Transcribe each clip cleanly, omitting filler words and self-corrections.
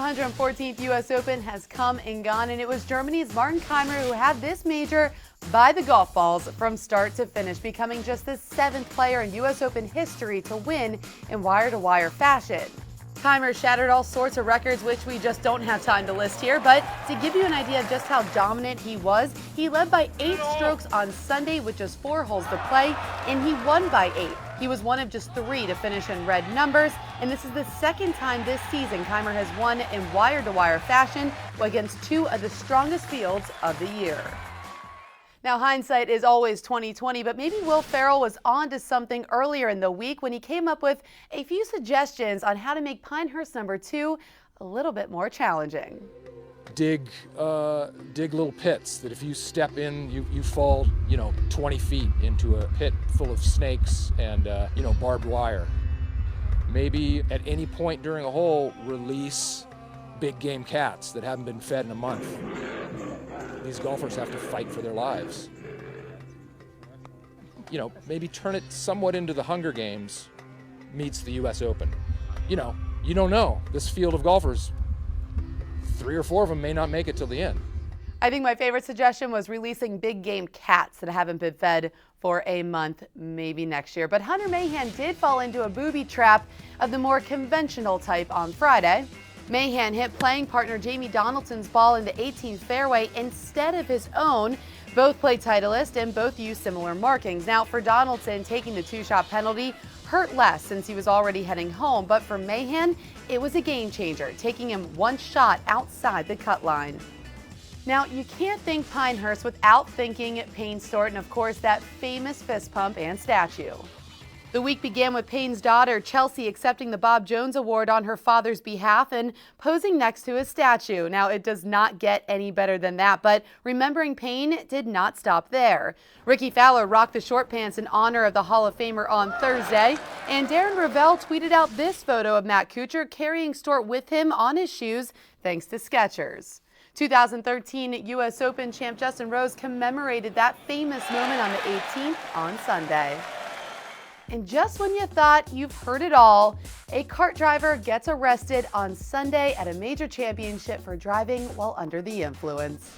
114th U.S. Open has come and gone, and it was Germany's Martin Kaymer who had this major by the golf balls from start to finish, becoming just the 7th player in U.S. Open history to win in wire-to-wire fashion. Kaymer shattered all sorts of records, which we just don't have time to list here, but to give you an idea of just how dominant he was, he led by 8 strokes on Sunday with just 4 holes to play, and he won by 8. He was one of just 3 to finish in red numbers, and this is the 2nd time this season Kaymer has won in wire-to-wire fashion against 2 of the strongest fields of the year. Now, hindsight is always 20/20, but maybe Will Ferrell was on to something earlier in the week when he came up with a few suggestions on how to make Pinehurst number 2 a little bit more challenging. Dig little pits that if you step in, you fall, 20 feet into a pit full of snakes and, barbed wire. Maybe at any point during a hole, release big game cats that haven't been fed in a month. These golfers have to fight for their lives. Maybe turn it somewhat into the Hunger Games meets the U.S. Open. You don't know. This field of golfers, 3 or 4 of them may not make it till the end. I think my favorite suggestion was releasing big game cats that haven't been fed for a month, maybe next year. But Hunter Mayhan did fall into a booby trap of the more conventional type on Friday. Mayhan hit playing partner Jamie Donaldson's ball in the 18th fairway instead of his own. Both played Titleist and both used similar markings. Now, for Donaldson, taking the 2-shot penalty hurt less since he was already heading home, but for Mayhan, it was a game changer, taking him 1 shot outside the cut line. Now, you can't think Pinehurst without thinking Payne Stewart and, of course, that famous fist pump and statue. The week began with Payne's daughter, Chelsea, accepting the Bob Jones Award on her father's behalf and posing next to his statue. Now, it does not get any better than that, but remembering Payne did not stop there. Ricky Fowler rocked the short pants in honor of the Hall of Famer on Thursday, and Darren Ravel tweeted out this photo of Matt Kuchar carrying Stewart with him on his shoes thanks to Skechers. 2013 U.S. Open champ Justin Rose commemorated that famous moment on the 18th on Sunday. And just when you thought you've heard it all, a kart driver gets arrested on Sunday at a major championship for driving while under the influence.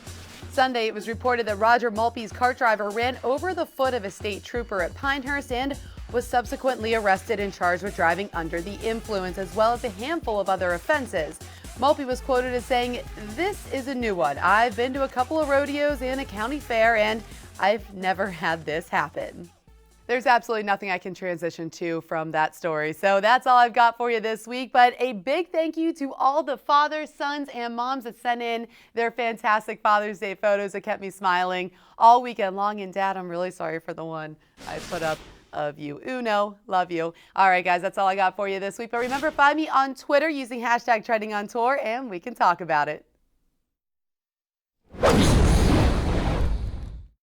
Sunday, it was reported that Roger Maltby's kart driver ran over the foot of a state trooper at Pinehurst and was subsequently arrested and charged with driving under the influence, as well as a handful of other offenses. Maltby was quoted as saying, "This is a new one. I've been to a couple of rodeos and a county fair, and I've never had this happen." There's absolutely nothing I can transition to from that story. So that's all I've got for you this week. But a big thank you to all the fathers, sons, and moms that sent in their fantastic Father's Day photos that kept me smiling all weekend long. And Dad, I'm really sorry for the one I put up of you. Uno, love you. All right, guys, that's all I got for you this week. But remember, find me on Twitter using #TrendingOnTour, and we can talk about it.